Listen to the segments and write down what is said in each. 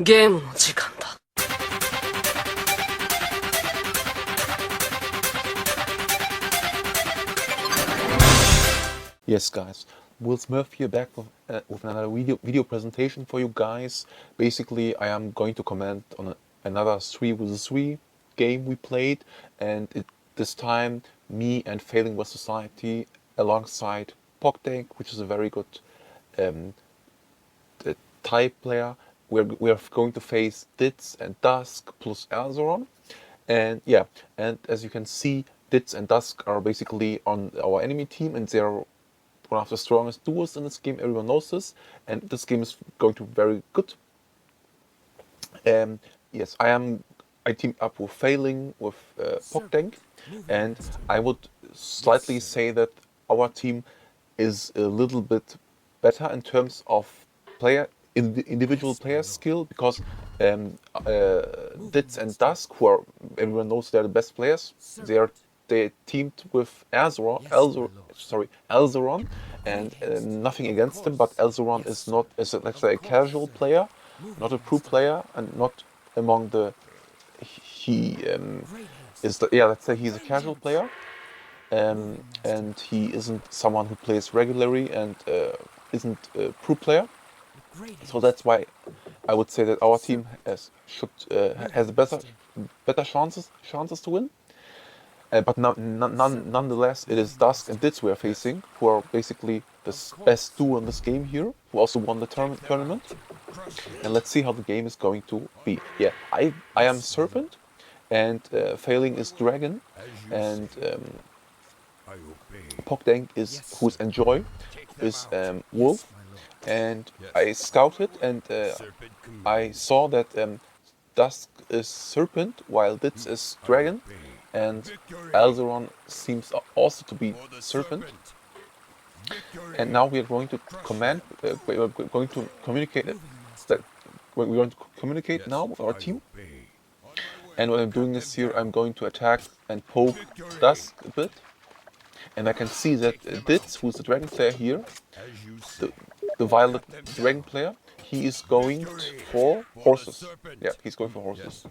ゲームの時間だ。Yes, guys, Will Smith here back with another video presentation for you guys. Basically, I am going to comment on another 3 vs 3 game we played, and this time me and Failing West Society alongside Pokdeng, which is a very good type player. We're going to face Dits and Dusk plus Alzeron, and yeah, and as you can see, Dits and Dusk are basically on our enemy team, and they're one of the strongest duos in this game. Everyone knows this, and this game is going to be very good. Yes, I teamed up with Failing with Pokdeng, and I would slightly say that our team is a little bit better in terms of individual player skill, because Dits and Dusk, everyone knows they're the best players, they teamed with Alzeron, and nothing against him, but Alzeron is not, let's say, a casual player, not a pro player, and not among the. Let's say he's a casual player, and he isn't someone who plays regularly and isn't a pro player. So that's why I would say that our team has better chances to win. But nonetheless, it is Dusk and Dits we are facing, who are basically the best duo in this game here, who also won the tournament. And let's see how the game is going to be. Yeah, I am Serpent, and Failing is Dragon, and Pokdeng who's Enjoy, is Wolf. And I scouted, and I saw that Dusk is Serpent, while Dits is Dragon, and Alzeron seems also to be Serpent. And now we are going to communicate now with our team. And what I'm doing is here, I'm going to attack and poke Dusk a bit. And I can see that Dits, who's the dragon player here, the violet dragon player, he is going for horses. Yeah, he's going for horses.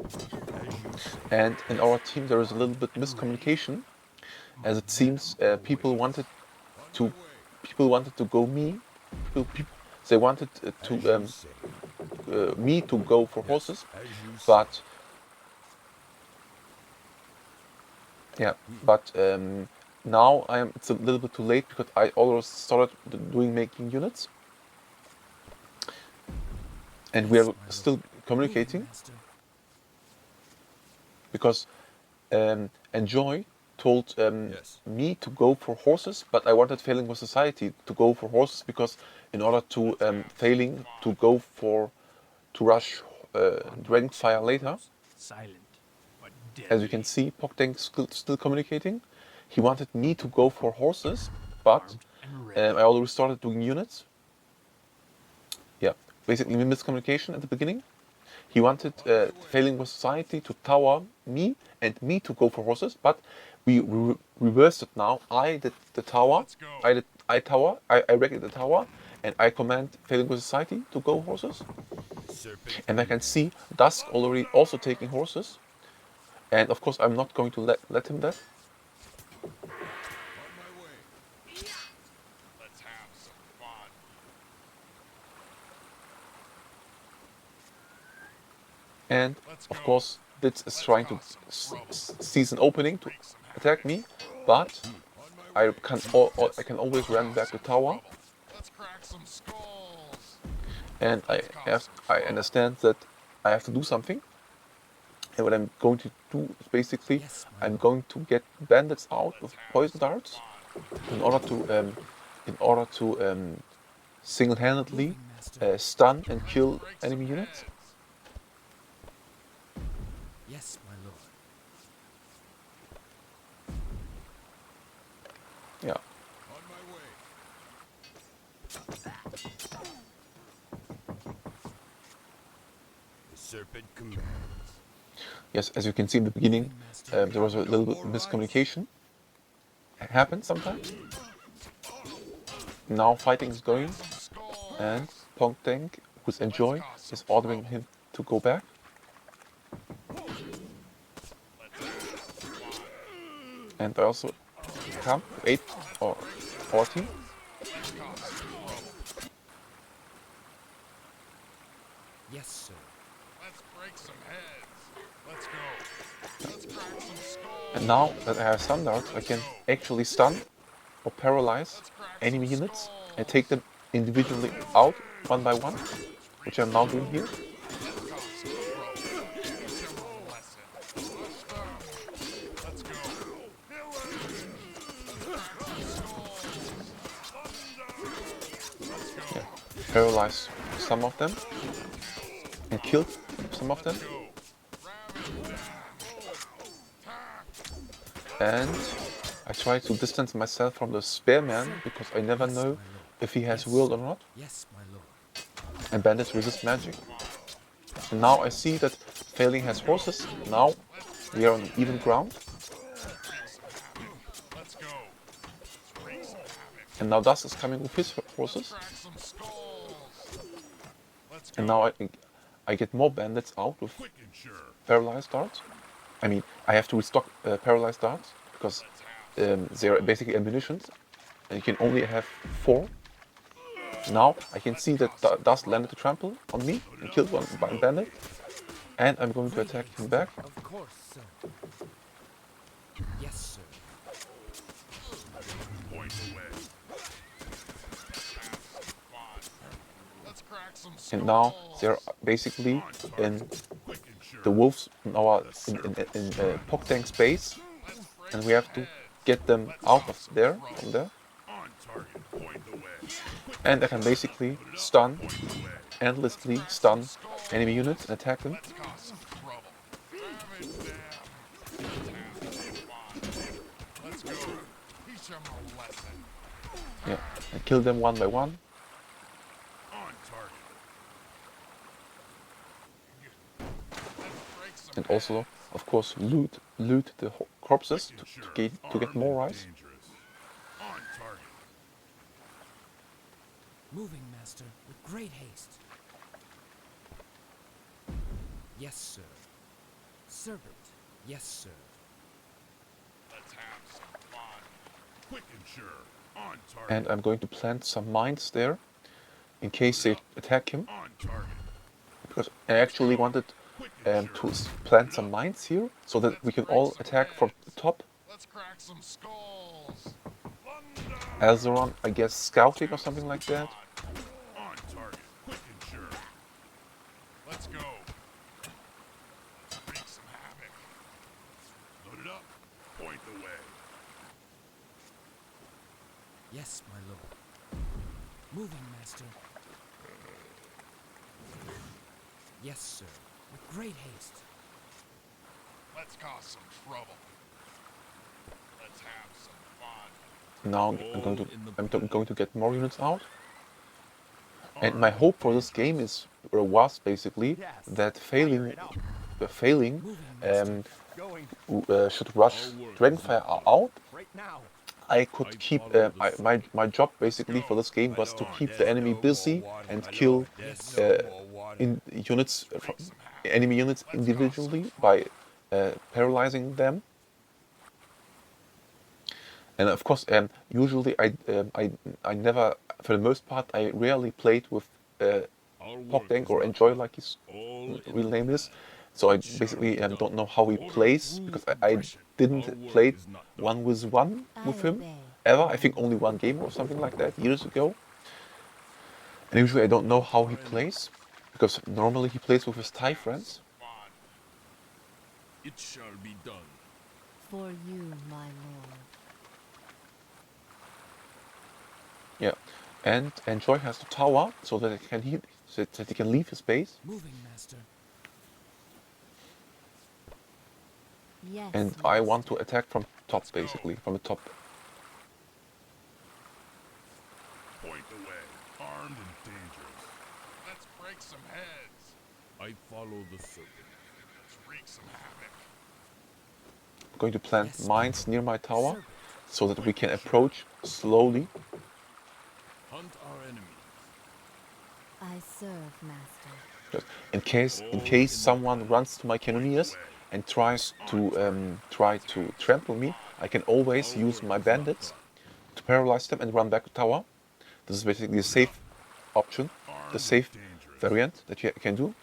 And in our team there is a little bit miscommunication, as it seems people wanted to go me. They wanted me to go for horses, but now it's a little bit too late, because I already started making units, and we are still communicating, because Enjoy told me to go for horses, but I wanted Failing with Society to go for horses, because in order to Failing to go to rush Dragonfire later. As you can see, Pokdeng still communicating. He wanted me to go for horses, but I already started doing units. Yeah, basically miscommunication at the beginning. He wanted Failing with Society to tower me and me to go for horses, but we reversed it now. I did the tower. I wrecked the tower, and I command Failing with Society to go horses. And I can see Dusk already also taking horses. And of course, I'm not going to let him that. And of course, Dits is trying to seize an opening to attack me, but I can always run back to tower. And I understand that I have to do something. And what I'm going to do is basically, I'm going to get bandits out with poison darts in order to single-handedly stun and kill enemy units. Yes, my lord. Yeah. On my way. The serpent commands. Yes, as you can see in the beginning, there was a little bit of miscommunication. It happens sometimes. Now fighting is going, and Pokdeng, who's Enjoy, is ordering to go back. And I also come 8 or 14. Yes, sir. Let's break some heads. Let's go. Let's crack some skulls. And now that I have stun darts, I can actually stun or paralyze enemy units and take them individually out one by one, which I'm now doing here. Let's go. Yeah. Paralyze some of them and kill some of them. And I try to distance myself from the spearman because I never know if he has will or not. Yes, my lord. And bandits resist magic. And now I see that Failing has horses. Now we are on even ground. Let's go. And now Dusk is coming with his horses. Crack some skulls. Let's go. And now I get more bandits out with Quick and sure. paralyzed darts. I mean, I have to restock paralyzed darts because they are basically ammunitions. And you can only have 4. Now I can see that Dust landed a trample on me and killed one bandit. And I'm going to attack him back. Of course, sir. Yes, sir. Point away. Let's crack some skulls. And now they're basically in the wolves in our in Pokdeng space, and we have to get them out of there, from there. And I can basically stun, endlessly stun enemy units and attack them. Yeah, and kill them one by one. And also, of course, loot the corpses to get more rice. Moving, master, with great haste. Yes, sir. Servant. Yes, sir. Let's have some fun. Quick and sure. On target. And I'm going to plant some mines there in case they attack him. On target. Because I actually wanted to plant some mines here so that we can all attack from the top. Let's crack some skulls. Thunder. Alzeron, I guess, scouting or something like that. On target. Quick and sure. Let's go. Let's wreak some havoc. Load it up. Point the way. Yes, my lord. Moving, master. Yes, sir. With great haste. Let's cause some trouble. Let's have some fun. Now I'm going to get more units out. And my hope for this game was basically that Failing should rush Dragonfire out. I could keep my job basically for this game was to keep the enemy busy and kill enemy units individually by paralyzing them. And of course, usually I never, for the most part, I rarely played with Pokdeng or Enjoy, like his real name is. So I basically don't know how he plays because I didn't play 1v1 with him ever. I think only one game or something like that years ago. And usually I don't know how he plays because normally he plays with his Thai friends. It shall be done. For you, my lord. Yeah, and Enjoy has the tower so that he can leave his base. Moving, master. Yes. And I want to attack from top, basically, from the top. Point the way. Armed and dangerous. Let's break some heads. I follow the serpent. Let's wreak some havoc. I'm going to plant mines near my tower so that we can approach slowly. Hunt our enemies. I serve, master. Just in case someone runs to my cannoneers and tries to trample me, I can always use my bandits to paralyze them and run back to tower. This is basically the safe option, the safe variant that you can do.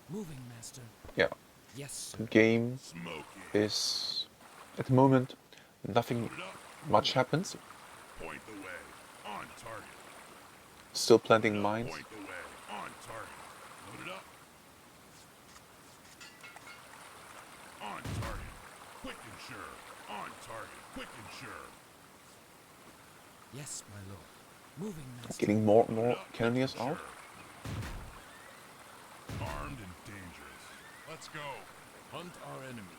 Moving, master. Yeah, Yes, sir. the game Smoke it. is at the moment nothing much happens. Point the way. On target. Still planting mines. Point the way. On target. Load it up. On target. Quick and sure. On target. Quick and sure. Yes, my lord. Moving, master. Getting more and more cannoneers out. Armed and dangerous. Let's go. Hunt our enemy.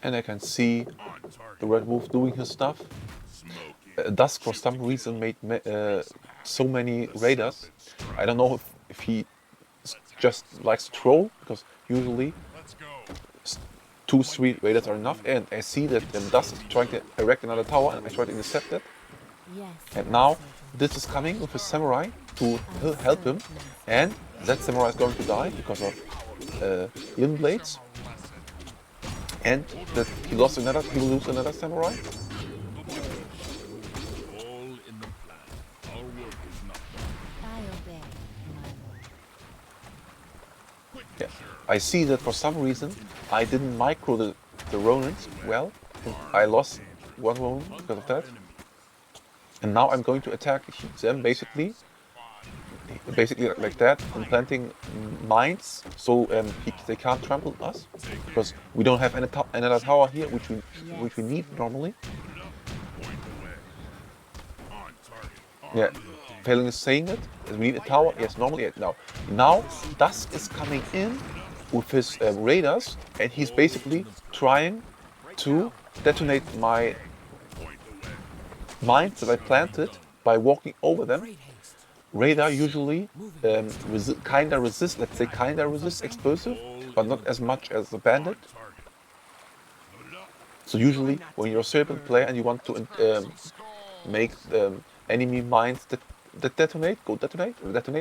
And I can see On target. the Red Wolf doing his stuff. Smoke it. Dusk for some reason made so many raiders. I don't know if he just likes to troll, because usually Let's go. 2-3 raiders are enough. And I see that Dusk is trying to erect another tower, and I try to intercept it. Yes. And now Dits is coming with his samurai to help him, and that samurai is going to die because of Yin Blades, and that he will lose another samurai. All in the plan. Our work is not done. I obey, my lord. Yeah. I see that for some reason I didn't micro the Ronins well, and I lost one Ronin because of that. And now I'm going to attack them basically like that, and planting mines, so they can't trample us, because we don't have another tower here, which we need normally. Point the way. On target. Yeah, Phelan is saying it. We need a tower. Yes, normally now Dusk is coming in with his raiders, and he's basically trying to detonate my Point the way. mines that I planted by walking over them. Great haste. Radar usually kinda resist explosive, but not as much as the bandit. Target. Load it up. So usually when you're a serpent player and you want to make enemy mines that detonate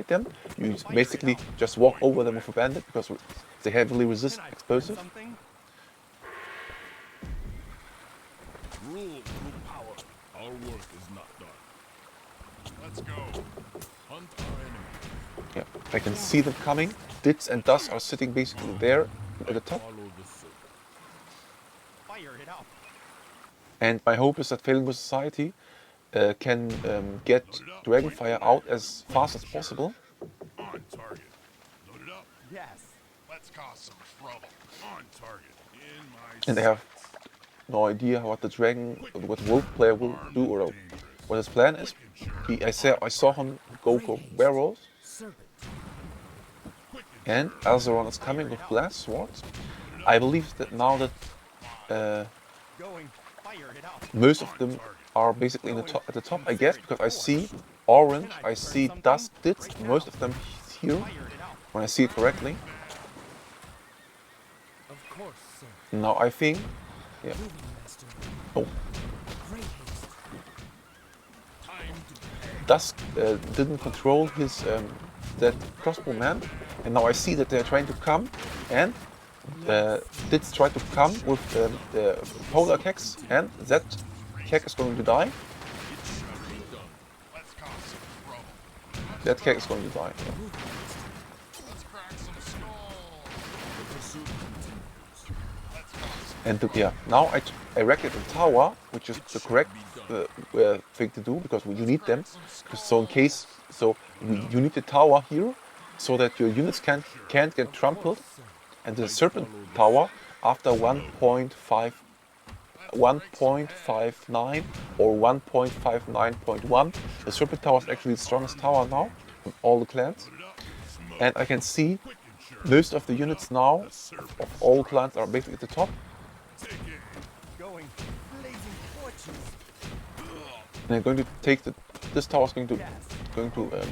them, you basically just walk over them with a bandit, because they heavily resist explosive. Rule through power. Our work is not done. Let's go. Hunt our enemy. Yeah, I can see them coming. Dits and Dusk are sitting basically there at the top. Follow the serpent. Fire it up. And my hope is that Failing Society can get Dragonfire out as fast as possible. On target. Load it up. Yes. Let's cause some trouble. On target. In my And I have no idea what the Wolf player will do, or what his plan is. I saw him go for werewolves, Serpent. and Alzeron is coming with blast swords. I believe that now that Going. Fire it up. most of them are basically at the top, I guess, because I see Orange, I see Dusk, Dits, most of them here, Fire it up. when I see it correctly. Of course, sir. Now I think, yeah, Moving, master. oh, Great haste. Time to Dusk didn't control his that crossbowman, and now I see that they're trying to come, and Dits try to come with the polar kegs, and that keg is going to die. Let's cause some trouble. That keg is going to die. Yeah. Let's crack some skulls. the pursuit continues. Let's cause some And yeah, now I erected a tower, which is the correct thing to do, because you need them. So in case, you need the tower here, so that your units can't get trampled. And the Serpent Tower, after 1.59 or 1.59.1, the Serpent Tower is actually the strongest tower now from all the clans. And I can see most of the units now of all clans are basically at the top. Going. Blazing torches. And I'm going to take this tower is going to Yes. going to Feel the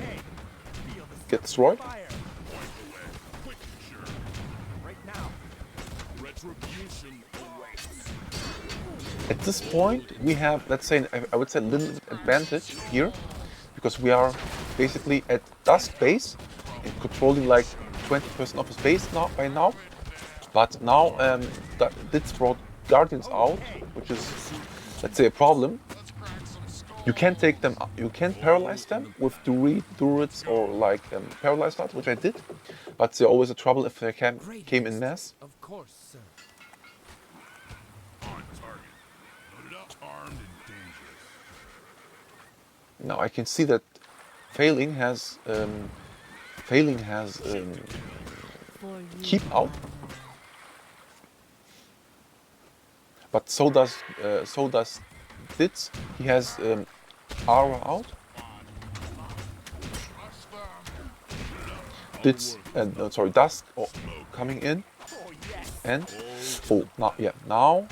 get destroyed. fire. Right now. Retribution awaits. At this point, we have, let's say, I would say, a little bit advantage here, because we are basically at Dusk base and controlling like 20% of his base now by now. But now Dits brought Guardians out, which is, let's say, a problem. You can't take them, you can't paralyze them with Durids or like paralyze that, which I did. But they're always a trouble if they came in mass. Of course, sir. On target. Loaded up, armed, and dangerous. Now I can see that Failing has For you, keep my out, lord. but so does Dits. He has Aura out. Dits sorry, Dusk coming in, and now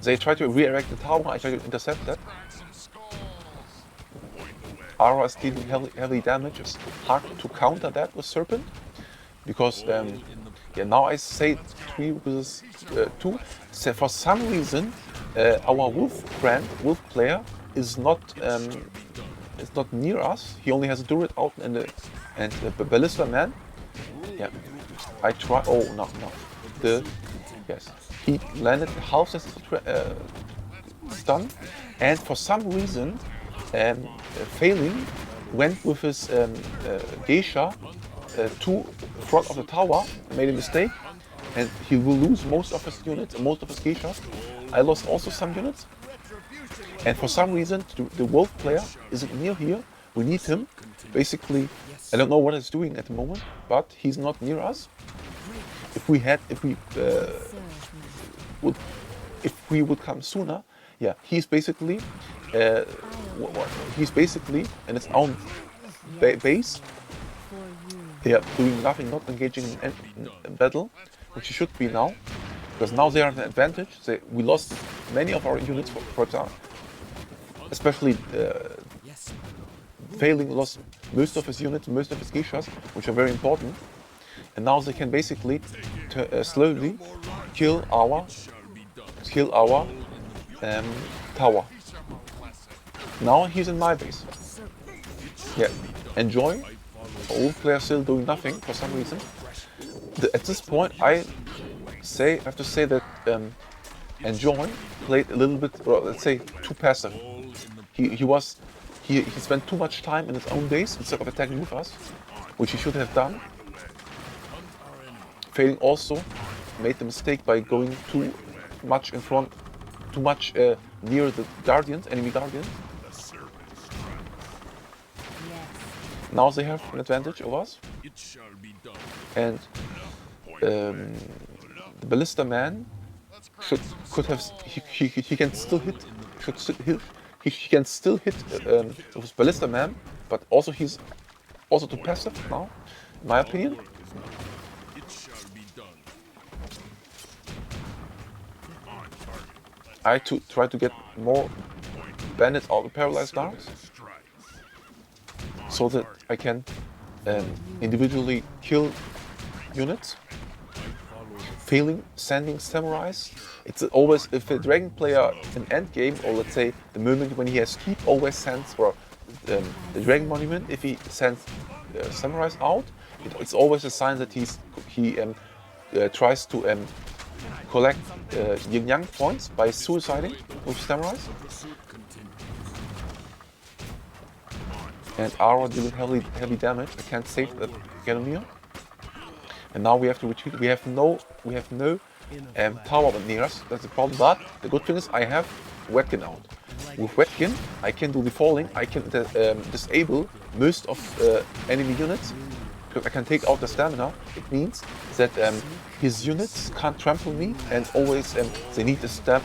they try to redirect the tower. I try to intercept that. Crack some skulls. Aura is dealing heavy damage. It's hard to counter that with Serpent because now I say 3 versus 2. So for some reason, our Wolf player is not near us. He only has a Durit out and the Ballista Man. Yeah, I try. Oh no. Yes, he landed half the stun, and for some reason, Failing went with his Geisha to front of the tower, made a mistake, and he will lose most of his units and most of his Geishas. I lost also some units, and for some reason the Wolf player isn't near here. We need him. Basically, I don't know what he's doing at the moment, but he's not near us. If we would come sooner, yeah, he's basically in his own base. For you, Yeah, doing nothing, not engaging in battle, which he should be now, because now they are at an advantage. We lost many of our units, for example, especially Failing lost most of his units, most of his Geishas, which are very important, and now they can basically slowly kill our tower. Now he's in my base. Yeah, enjoy. All players still doing nothing for some reason. At this point, I have to say that Enjoy played a little bit, or let's say, too passive. He spent too much time in his own base instead of attacking with us, which he should have done. Failing also made the mistake by going too much in front, too much near the enemy guardians. yes. Now they have an advantage of us, It shall be done. and the Ballista Man he can still hit. He can still hit with his Ballista Man, but also he's also too passive now, in my opinion. It shall be done. I try to get more bandits out of paralyzed guards, so that I can individually kill units. Failing sending samurais. It's always, if a dragon player in end game, or let's say the moment when he has keep, always sends, or the dragon monument, if he sends samurais out, it's always a sign that he tries to collect yin yang points by suiciding with samurais. And Aura dealing heavy damage. I can't save that Ganymede. And now we have to retreat. We have no tower near us. That's the problem. But the good thing is I have Wetkin out. With Wetkin, I can do the falling. I can disable most of enemy units because I can take out the stamina. It means that his units can't trample me, and always they need the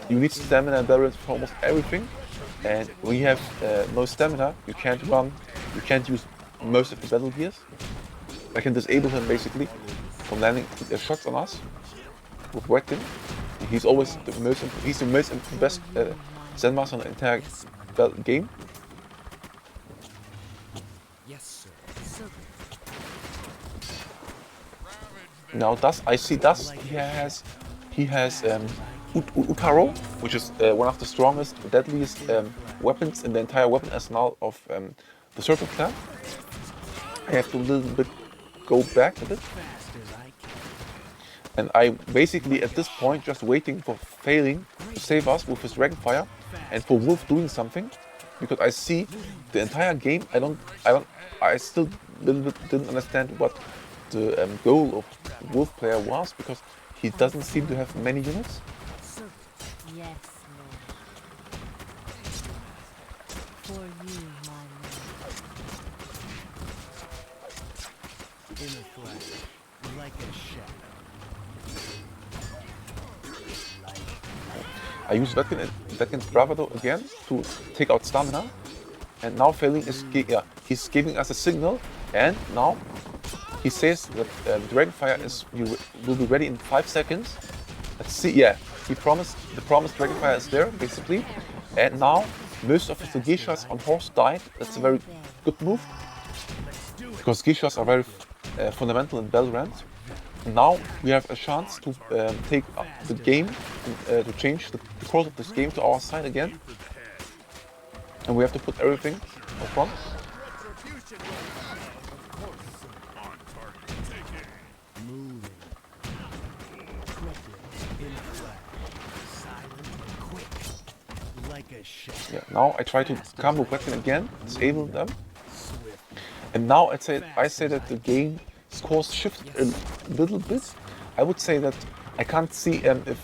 you need stamina barriers for almost everything. And when you have no stamina, you can't run. You can't use most of the battle gears. I can disable him basically from landing shots on us with Wetkin. He's always the best Zen Master in the entire game. Yes, sir. Now I see Dusk. He has Utaro, which is one of the strongest, deadliest weapons in the entire weapon arsenal of the Serpent clan. I have to a little bit go back a bit. And I basically at this point just waiting for Failing to save us with his Dragonfire and for Wolf doing something, because I see the entire game I still didn't understand what the goal of Wolf player was, because he doesn't seem to have many units. Yes, Lord. For you, my Lord. In a flash, like a shadow. I use Vetkin's Bravado again to take out stamina, and now Failing is he's giving us a signal, and now he says that Dragonfire will be ready in 5 seconds. Let's see. Yeah, the promised Dragonfire is there basically, and now most of the Geishas on horse died. That's a very good move, because Geishas are very fundamental in Valorant. Now we have a chance to take the game, to change the course of this game to our side again, and we have to put everything up front. Moving. Quickly. In a flash. Silent and quick. Like a shadow. Yeah, now I try to combo Vetkin again, disable them, and now I say that the game course shift a little bit. I would say that I can't see if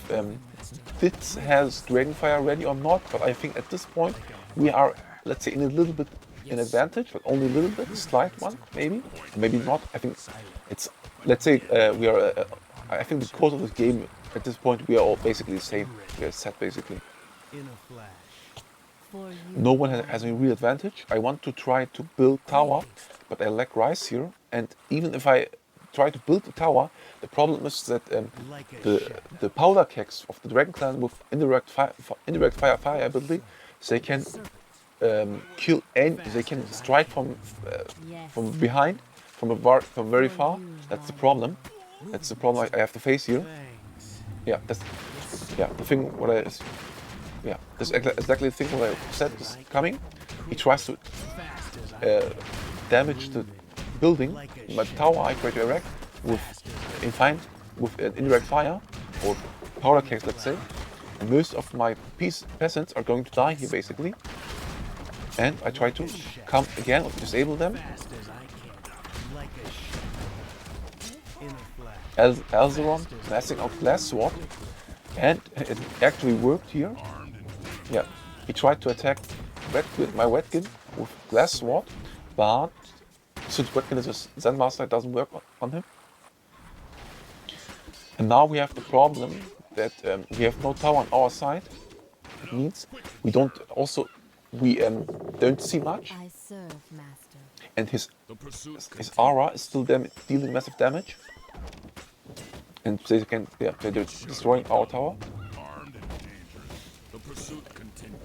Dits has Dragonfire ready or not, but I think at this point we are, let's say, in a little bit in advantage, but only a little bit, a slight one, maybe not. I think it's, let's say, we are. I think the course of this game at this point we are all basically the same. We are set basically. In a flash. For you. No one has any real advantage. I want to try to build tower, but I lack rice here. And even if I try to build the tower, the problem is that the powder kegs of the Dragon Clan with indirect fire ability, they can kill and they can strike from behind, from very far. That's the problem. That's the problem I have to face here. Yeah, that's the thing. That's exactly the thing what I said is coming. He tries to damage the building, my tower I try to erect with indirect fire or powder kegs, let's say. And most of my peasants are going to die here basically. And I try to come again, disable them. Alzeron blasting out Glass Sword, and it actually worked here. Yeah, he tried to attack my Wetkin with Glass Sword, but since Wetkin is a Zen Master, it doesn't work on him. And now we have the problem that we have no tower on our side. It means we don't see much, I serve, Master. and his aura is still dealing massive damage, and they're destroying our tower. Armed and dangerous. The pursuit continues.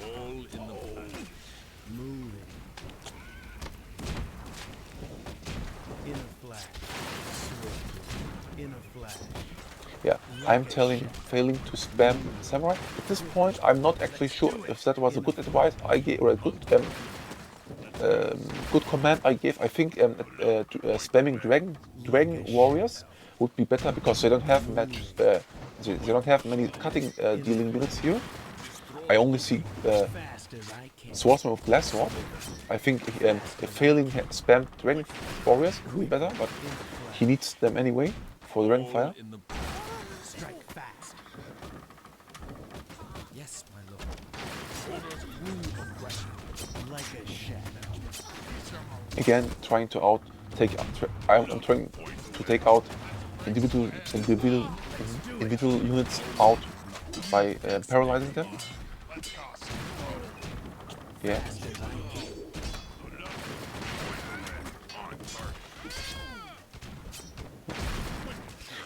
All in the plan. Moving. In a flash. Swiftly. In a flash. Yeah, I'm failing to spam Samurai. At this point, I'm not actually sure if that was a good advice I gave or a good command I gave. I think spamming Dragon Warriors would be better, because they don't have they don't have many cutting dealing units here. I only see Swordsman with Glass Sword. I think if Failing spammed Dragon Warriors would be better, but he needs them anyway for the Dragonfire. In the Strike fast. Yes, my lord. Like a shadow. Again, trying to I'm trying to take out individual units out by paralyzing them. Yeah.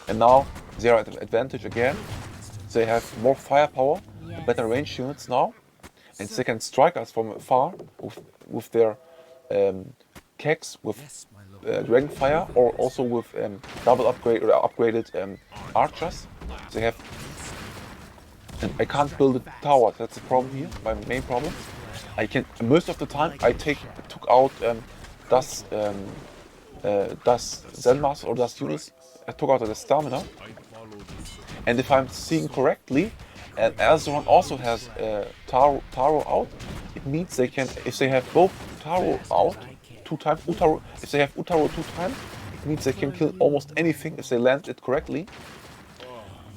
And now they are at an advantage again. They have more firepower, better range units now, and they can strike us from afar with their kegs with Yes, my lord. Dragonfire, or also with double upgraded archers. They have and I can't build a tower. That's the problem here. My main problem. I can most of the time I took out das Zenmas or das units. I took out the stamina, I follow the sun. and if I'm seeing correctly, and Alzeron also has Taro out, it means they can, if they have both Taro out 2 times, Utaro, if they have Utaro 2 times, it means they can kill almost anything if they land it correctly.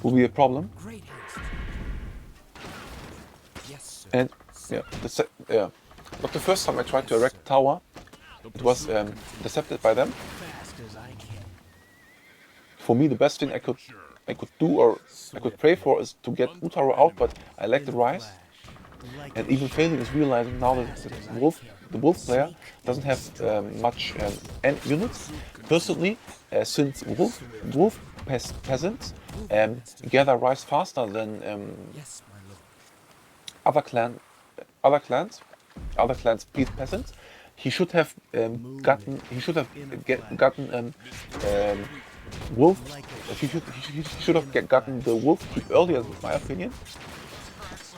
Will be a problem. Great haste. Yes, sir. And yeah, not the first time I tried to erect a tower, it was decepted by them. Fast as I can. For me, the best thing I could do or I could pray for is to get Utaro out, but I lack the rise. Like And even failing is realizing now that the wolf player doesn't have much end units. Personally, since wolf peasants gather rise faster than yes, my lord. other clans peasants, he should have gotten wolf. He should have gotten the wolf keep earlier, in my opinion.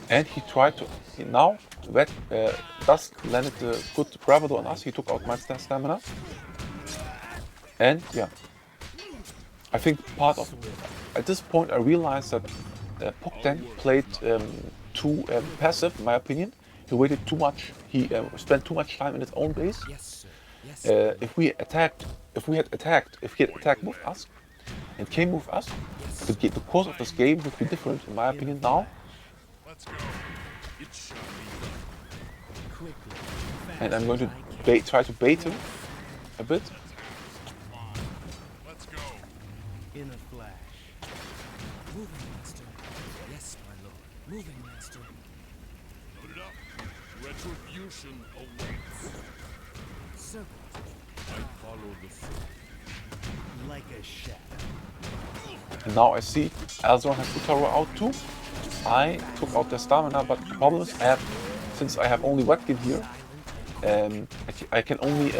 And he tried to. Now that Dusk landed the good bravado on us. He took out my stamina. And yeah, I think part of at this point I realized that Pokdeng played too passive, in my opinion. He waited too much. He spent too much time in his own base. Yes, sir. Yes, sir. If he had attacked with us and came with us, the course of this game would be different, in my opinion. Now, Let's go. It shall be done. Quickly. and I'm going to Fast as I can. try to bait him a bit. Let's go. In a flash. Moving, master. Yes, my lord. Moving, master. Load it up. Retribution awaits. Servant. I follow the sun. Like a shadow. And now I see Alzeron has Utaro out too. I took out their stamina, but the problem is since I have only Wetkin here, I can only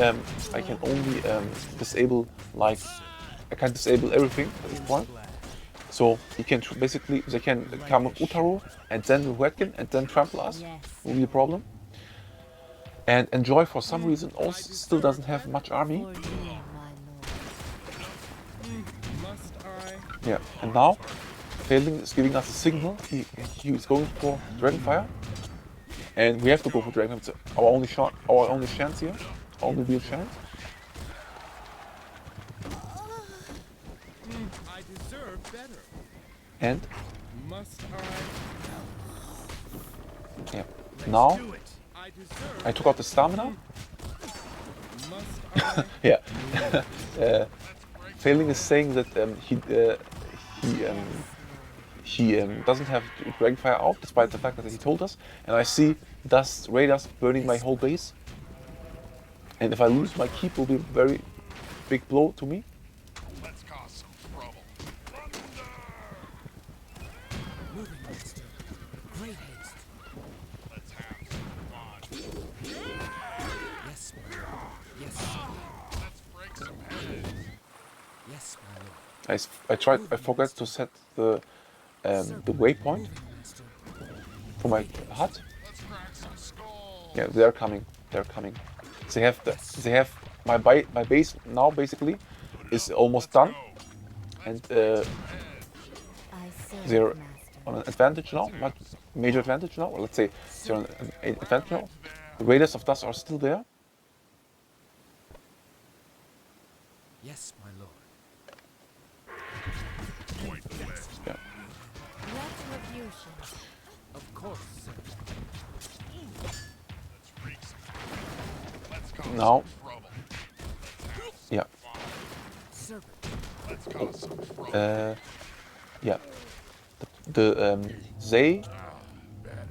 disable I can disable everything at this point. So he can basically they can come with Utaro and then with Wetkin and then trample us. Yes. Will be a problem. And Enjoy for some reason also still doesn't have much army. For you, my lord. Must I? Yeah, and now Failing is giving us a signal. He is going for Dragonfire, and we have to go for Dragonfire. It's our only shot, our only chance here, our only real chance. I deserve better. And Must I? yeah, now Do it. I deserve. I took out the stamina. Must I? Yeah, Failing is saying that he doesn't have Dragonfire out, despite the fact that he told us. And I see dust radars burning my whole base. And if I lose my keep, it will be a very big blow to me. Let's cause some trouble. Moving, master. Great haste. Let's have some fun. Yes, my lord. Yes, sir. Let's break some heads. Yes, my lord. I forgot to set the waypoint Moving, master. for my hut. Let's crack some skulls. Yeah, they're coming. They're coming. They have my base now basically is almost done, and I serve, they're master. on an advantage now, not major advantage now. Or let's say they're on an advantage now. The Raiders of Dust are still there. Yes, my lord. Yeah. Retribution. Of course, sir. Let's wreak some havoc. Let's cause Now, some trouble. Let's have some yeah, fun. Servant. Let's cause some trouble. yeah.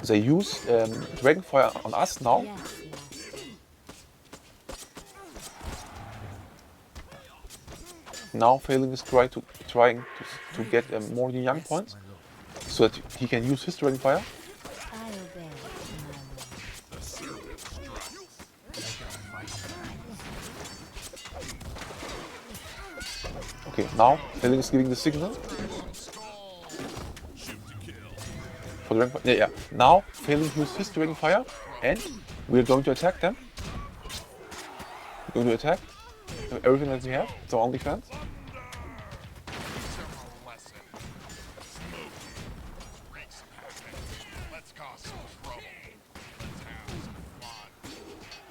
They use Dragonfire on us now. Yes, master. Now Failing is trying to get more young Yes, points my lord. so that he can use his Dragonfire. I obey, my lord. The serpent strikes. Okay, now Failing is giving the signal Some skulls. Shoot to kill. for the dragon fire. Yeah, now failing to use his dragon fire, and we're going to attack them. We're going to attack everything that we have. It's our only defense. Teach him a lesson. Smoke. Let's wreak some havoc. Let's cause some trouble. Let's have some fun.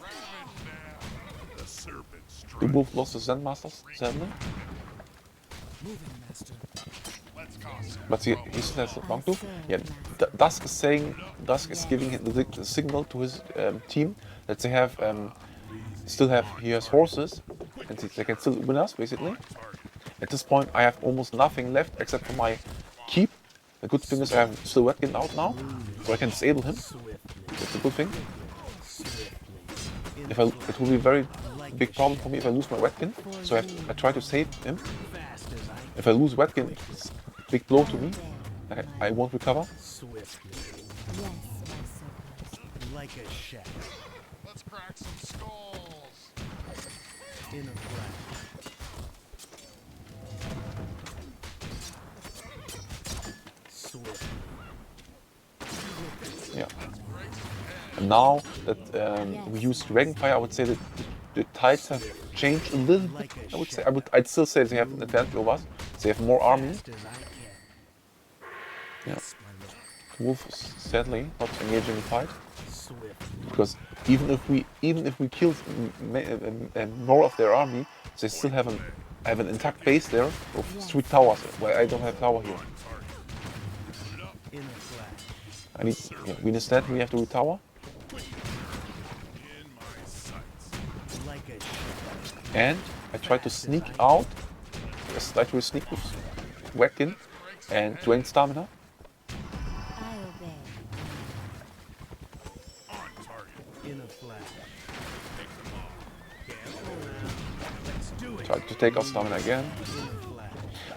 Revenge them. The serpent We strike. both lost the Zen-Masters, sadly. Moving, master. Let's cause some But he trouble. still has a long tooth. Yeah, Dusk is saying, Dusk is giving the signal to his team that they have, he has horses, and they can still win us, basically. At this point, I have almost nothing left except for my keep. The good thing is I have still Wetkin out now, so I can disable him. That's a good thing. It will be a very big problem for me if I lose my Wetkin, so I try to save him. Fast as I If I lose Wetkin, it's a big blow to me. I won't recover. swiftly, Yes, my servant. like a shadow, Let's crack some skulls. in a flash. Swiftly, Yeah. And now that we use Dragonfire, I would say that the tides have changed a little bit. I would say I'd still say they have an advantage over us. They have more army. fast as I can. Yeah. Yes, my lord. Wolf is sadly not engaging in the fight Swiftly, because even if we kill more of their army, they still have an intact base there of 3 towers. Where I don't have tower here. in a flash. I need. Yeah, we instead we have to tower. In my sights. Like a shadow, And I try to sneak out. Yes, I try to sneak with Wetkin and drain stamina. I obey. On target. in a flash. Take them all. Careful now. Let's do it. Try to take out stamina again. In a flash.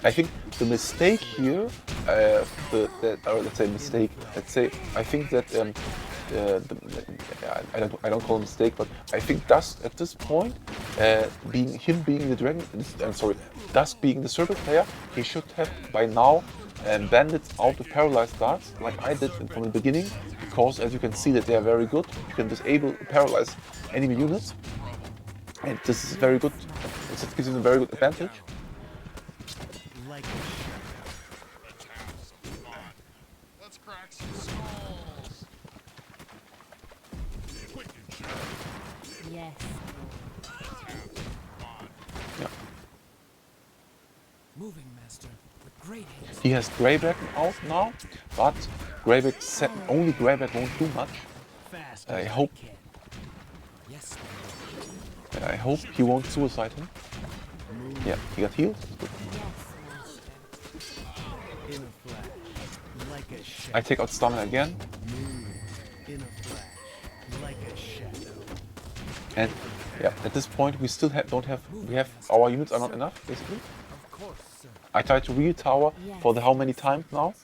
I think the mistake here, let's say mistake. Let's say I think that I don't call it a mistake, but I think Dusk at this point, being the dragon, Dusk being the serpent player, he should have by now bandits out the paralyzed darts like I did from the beginning, because as you can see that they are very good. You can disable paralyze enemy units, and this is very good. It gives you a very good advantage. Like a shadow. Let's have some fun. Let's crack some skulls. Quick and sure. Yes, Let's have some fun. Yeah. Moving, master. With great haste. He has Greyback out now, but only Greyback won't do much. Fast I as hope- can. Yes, my lord. I hope he won't suicide him. Yeah, he got healed. yes, master. In a flash. Like a shadow. I take out stamina again, In a flash. Like a shadow. and yeah, at this point we still our units are not enough basically. Of course, sir. I tried to re-tower for the how many times now,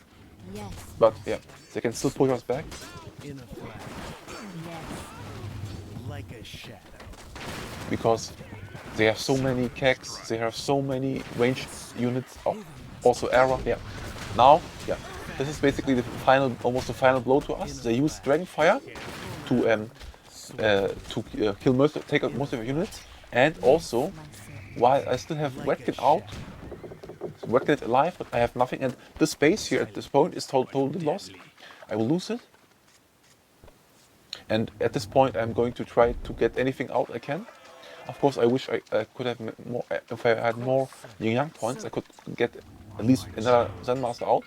Yes, but yeah, they can still push us back. In a flash. yes. Like a shadow. Because they have so many kegs, they have so many ranged units, also arrow. Yeah. Now, yeah, this is basically almost the final blow to us. They use Dragonfire to take out most of the units, and also My servant. while I still have Wetkin out, Wetkin is alive, but I have nothing, and this base here at this point is totally lost. I will lose it. And at this point, I'm going to try to get anything out I can. Of course, I wish I could have more. If I had more Yin-Yang points, I could get at least another Zen Master out.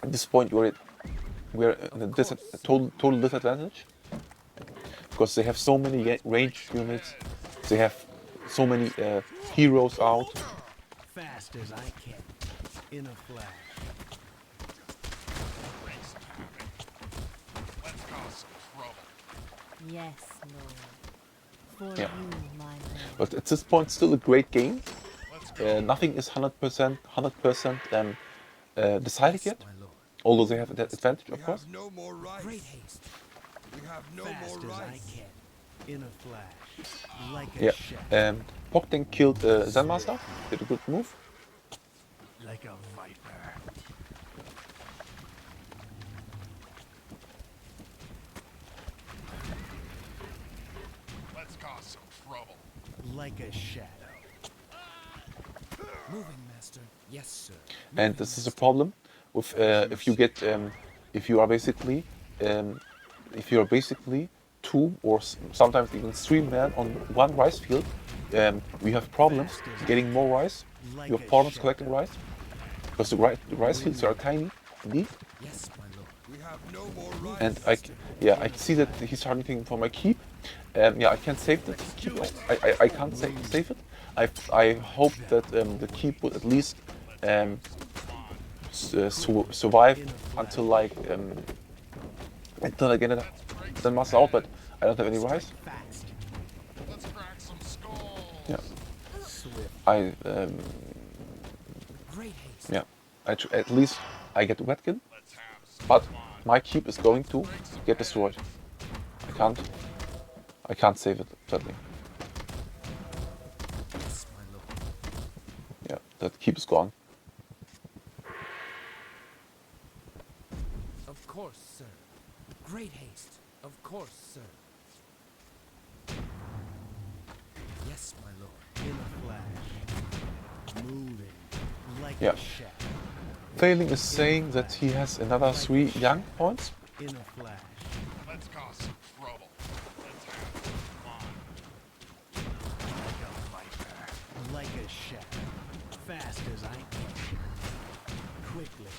At this point, we're in a total disadvantage because they have so many ranged units. They have so many heroes out. Fast as I can. In a flash. Wreak some havoc. Let's cause some trouble. Yes, Lord. For Yeah. you, my lord. But at this point, still a great game. Let's go. Nothing is 100% decided Yes, yet, my lord. although they have that advantage, of We course. have no more rights. Great haste. We have no Fast more as I rice. can. In a flash. Like a Yeah. shadow. Pokdeng killed Zen Master. Did a good move. Like a viper. Let's cause some trouble. Like a shadow. Moving, master. Yes, sir. And this is a problem with if you get if you are basically um, if you are basically two or sometimes even three men on one rice field. We have problems getting more rice. You have problems collecting rice because the rice fields are tiny indeed. Yes, my lord. We have no more rice. And I see that he's targeting for my keep. I can't save the keep. I can't save it. I hope that the keep would at least survive until like until I get it then master out. But I don't have any rice. Fast. Let's crack some skulls. Yeah, Swift. I Great haste. yeah. At least I get Wetkin, Let's have some but fun. my keep is going to get destroyed. I can't save it, sadly. Yes, my lord. Yeah, that keep is gone. Of course, sir. Great haste. Of course, sir. Yes, my lord. In a flash. Moving. Like Yeah. a shadow. Failing is saying that he has another 3 young points. In a flash. Let's cause some trouble. Let's have some fun. Like a viper. Like a shadow. Fast as I can. Quickly.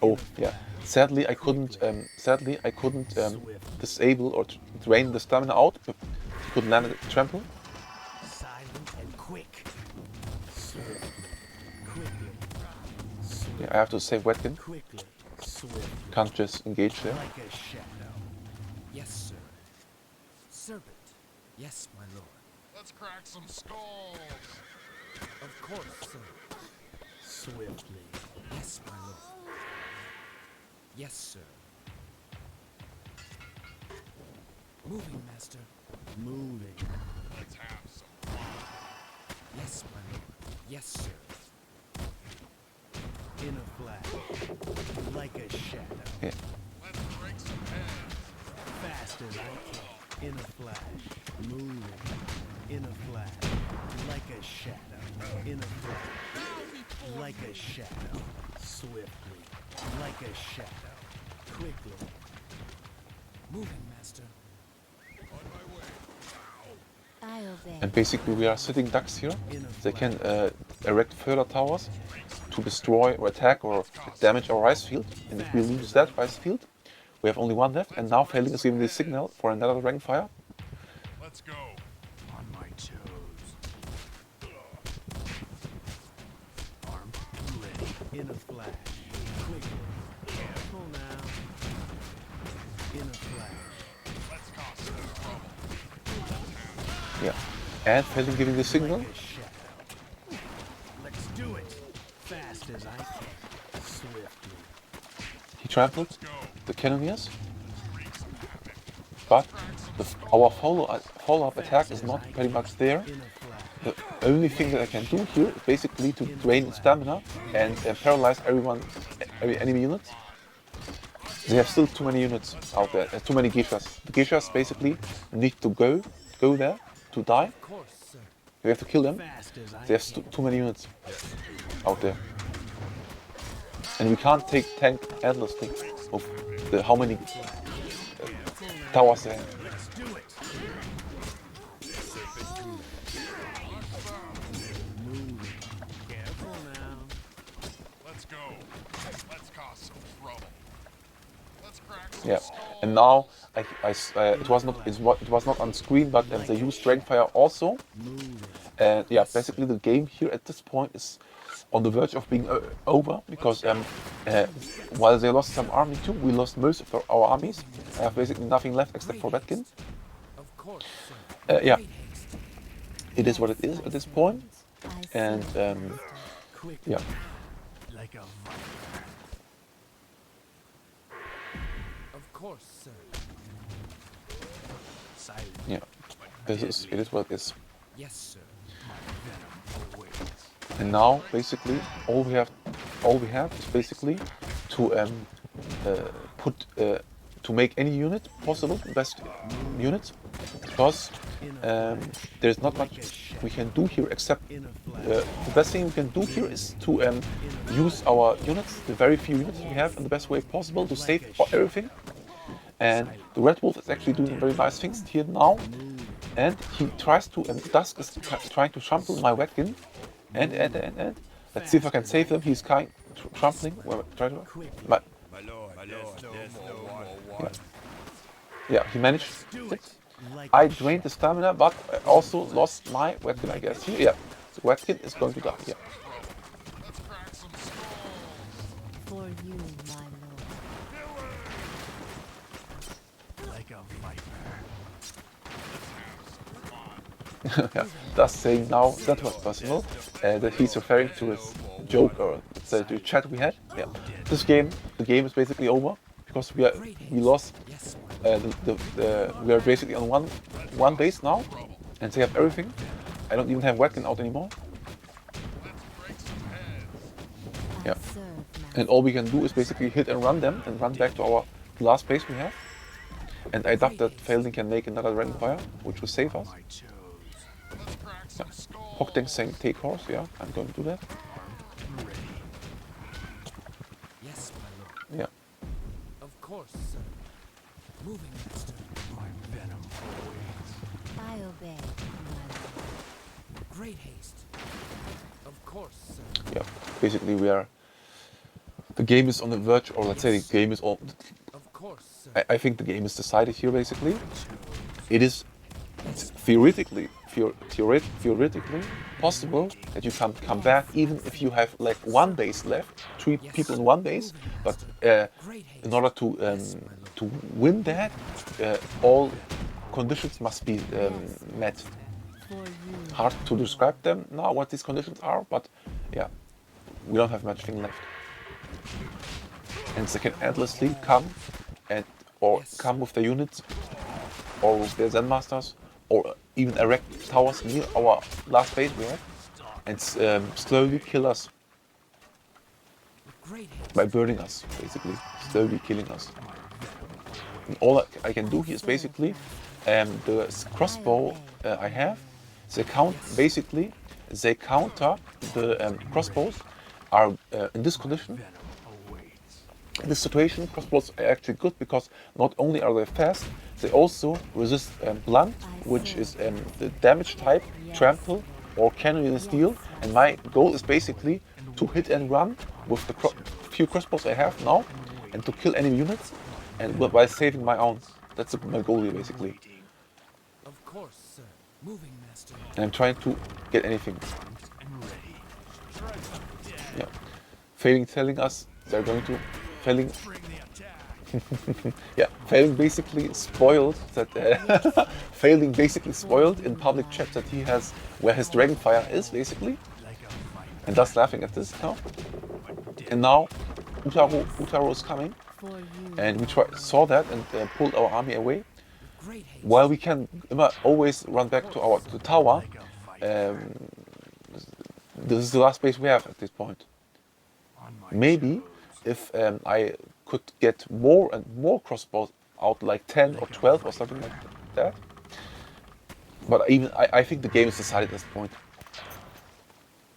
Oh yeah. Sadly I couldn't disable or drain the stamina out. But he couldn't land a trample. Silent and quick. Swiftly. Quickly. Yeah, I have to save Wetkin. Quickly. Swiftly. Can't just engage there. Like a shadow. Yes, sir. Serpent. Yes, my lord. Let's crack some skulls. Of course, sir. Swiftly. Yes, my lord. Yes, sir. Moving, master. Moving. Let's have some fun. Yes, my lord. Yes, sir. In a flash. Like a shadow. Yeah. Let's break some heads. Fast as I can. In a flash. Moving. In a flash. Like a shadow. In a flash. Like a shadow. Swiftly. Like a shadow. Quickly. Moving, master. On my way. I obey. And basically we are sitting ducks here. They can erect further towers to destroy or attack or damage our rice field. And if we lose that rice field, we have only one left. And now Failing is giving the signal for another rank fire. Let's go. On my toes. Armed and ready. In a flash. Quickly. Careful now. In a flash. Let's cause some trouble. Yeah. And Failing giving the signal. Like a shadow. Let's do it. Fast as I can. Swiftly. He trampled Let's go. the cannoneers. Wreak some havoc. But our follow-up attack is not pretty much there. In a flash. The only thing that I can do here is basically to drain stamina and paralyze every enemy unit. They have still too many units out there, too many geishas. The geishas basically need to go there to die. Of course, sir. We have to kill them. Fast as I They have can. too many units out there. And we can't take tank endlessly of how many towers they have. Let's do it. Moving. Careful now. Let's go. Let's cause some trouble. Let's crack some Yeah, skulls. and now it was not on screen, but they used Strength Fire also. Moving. And yeah, basically the game here at this point is on the verge of being over because while they lost some army too, we lost most of our armies. I have basically nothing left except for Wetkin. Of course, sir. Yeah, Great haste. it is what it is at this point. I And see, Master. Quickly. yeah, Like a viper. course, sir. Silent. Yeah, it is what it is. Yes, sir. My venom awaits. And now, basically, all we have is basically to to make any unit possible, best unit, because there's not much we can do here except the best thing we can do here is to use our units, the very few units we have, in the best way possible to save everything. And the Red Wolf is actually doing very nice things here now, and he tries to, Dusk is trying to trample my wagon, and let's see if I can save him. He's kind trampling. Yeah, he managed it. I drained the stamina, but I also lost my wagon, I guess. Yeah, the wagon is going to die. Yeah. Let's crack some skulls. For you, my lord. Like a viper. Yeah, thus saying now that was possible, that he's referring to his joke or the chat we had. Yeah, the game is basically over because we lost. We are basically on one base now, and they have everything. I don't even have Wacken out anymore. Yeah, and all we can do is basically hit and run them and run back to our last base we have. And I doubt that Failing can make another Dragon Fire, which will save us. Let's crack some skulls. Pokdeng saying take horse, yeah, I'm going to do that. Yes, my lord. Yeah. Of course, sir. Moving master. My venom awaits. I obey, my lord. Great haste. Of course, sir. Yeah, basically the game is on the verge, or let's say the game is all. Of course, sir. I think the game is decided here. Basically, it is theoretically possible that you can come back even if you have like one base left, 3 people in one base. But in order to win that, all conditions must be met. For you. Hard to describe them now what these conditions are, but yeah, we don't have much thing left. And they can endlessly come or come with their units or with their Zen Masters or even erect towers near our last base we have and slowly kill us Great haste. by burning us, basically, slowly killing us. And all I can do here is basically the crossbow I have. They counter the crossbows are in this condition. In this situation, crossbows are actually good because not only are they fast, they also resist blunt, which is the damage type, trample, or cannon steel. And my goal is basically to hit and run with the few crossbows I have now, and to kill enemy units, and while saving my own. That's my goal here, basically. Of course, sir. Moving master. And I'm trying to get anything. I'm ready. Yeah, Failing telling us they're going to. Failing, yeah, Failing basically spoiled that. Failing basically spoiled in public chat that he has where his Dragonfire is basically, and thus laughing at this now. And now Utaro is coming, For you. and we saw that and pulled our army away. Great haste. While we can always run back to our tower. This is the last base we have at this point. Maybe if I could get more and more crossbows out, like 10 or 12 or something like that. But I think the game is decided at this point.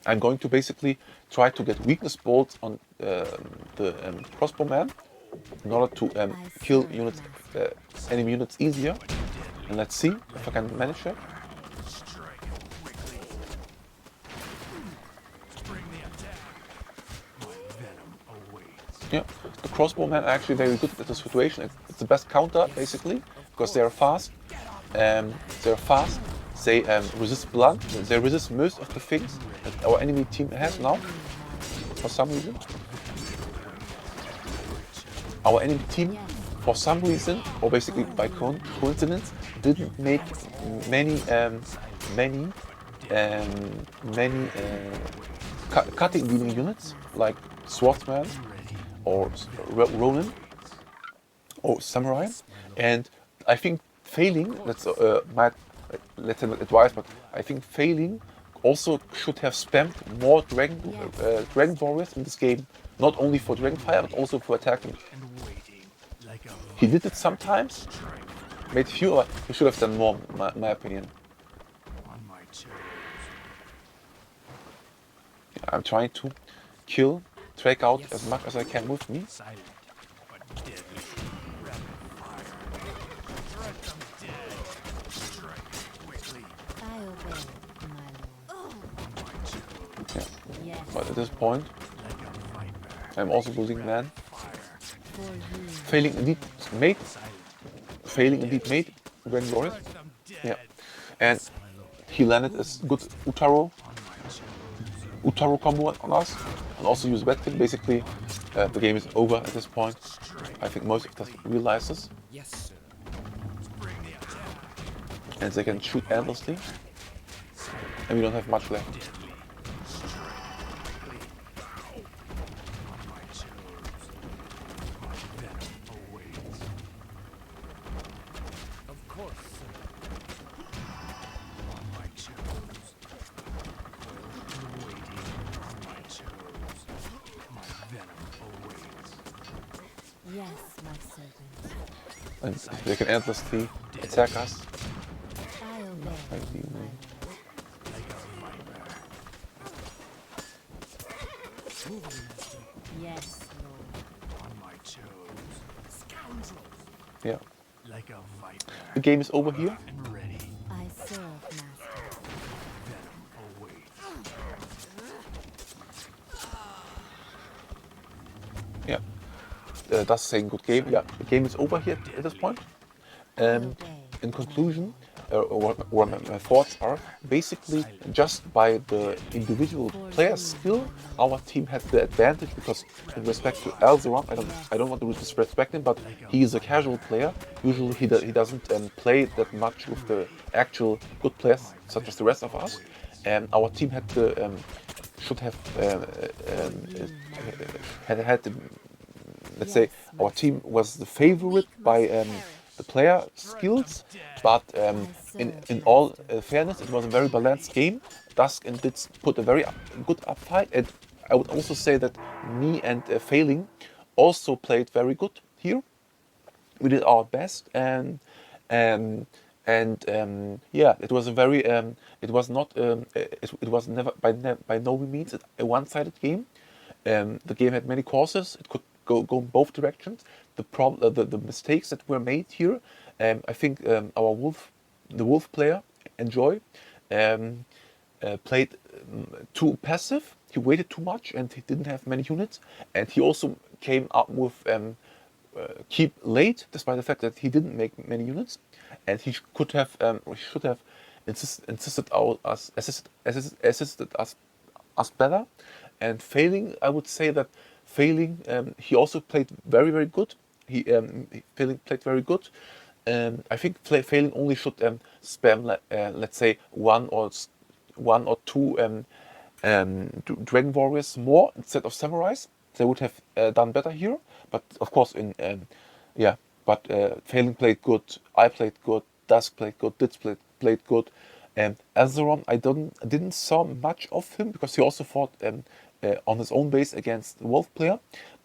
I'm going to basically try to get weakness bolts on the crossbowman in order to kill units, enemy units easier. And let's see if I can manage that. Yeah, the crossbowmen are actually very good at the situation. It's the best counter, basically, because they are fast. They resist blunt. They resist most of the things that our enemy team has now, for some reason. Our enemy team, for some reason, or basically by coincidence, didn't make many cutting dealing units like swordsman or Ronin, or samurai, and I think failing. That's my let's say not advice, but I think failing also should have spammed more dragon warriors in this game, not only for dragonfire but also for attacking. Like a He did it sometimes, made fewer. He should have done more, my opinion. on my toes. I'm trying to kill, take out as much as I can with me. Silent, but deadly. Rapid fire. Strike them dead. Strike quickly. I obey, my lord. On my toes. Yes, But at this point, Like a viper. I'm also losing man. Fire. for you. Failing indeed made, Silent. Dragon Warriors. Strike them dead. Yeah. And he landed a good Utaro On my toes. combo on us, and also use wet kill. Basically, the game is over at this point. I think most of us realize this, Yes, sir. Bring the attack. and they can shoot endlessly, and we don't have much left. Deadly. Strike quickly. On my toes. My venom awaits. Of course, sir. On my toes. Waiting on my toes. My venom awaits. Yes, my servant. And they can endlessly attack us. I obey, Like the- my lord. Like a viper. Yes, lord. On my toes. Scoundrels. Yeah, Like a viper. the game is over here. And ready. I serve, master. Venom awaits. Yeah, that's saying good game. Yeah, the game is over here at this point. In conclusion, what my thoughts are, basically just by the individual player skill, our team had the advantage because in respect to Alzeron, I don't want to disrespect him, but he is a casual player. Usually he doesn't play that much with the actual good players such as the rest of us. And our team had the should have had the, let's say our team was the favorite by the player skills, but in all fairness, it was a very balanced game. Dusk and Dits put a very good up fight, and I would also say that me and Failing also played very good here. We did our best, and yeah, it was a very it was not it was never by no means a one-sided game. The game had many courses. It could go in both directions. The mistakes that were made here, I think the wolf player, Enjoy, played too passive. He waited too much and he didn't have many units. And he also came up with keep late, despite the fact that he didn't make many units. And he should have assisted us better. And Failing, I would say that Failing, he also played very good. Failing played very good. I think Failing only should spam let's say one or two Dragon Warriors more instead of Samurais. They would have done better here. But of course, Failing played good. I played good. Dusk played good. Dits played good. Alzeron, I didn't saw much of him because he also fought on his own base against the Wolf player.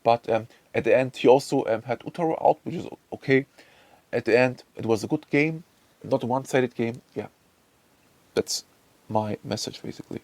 But at the end, he also had Utaro out, which is okay. At the end, it was a good game, not a one-sided game. Yeah, that's my message basically.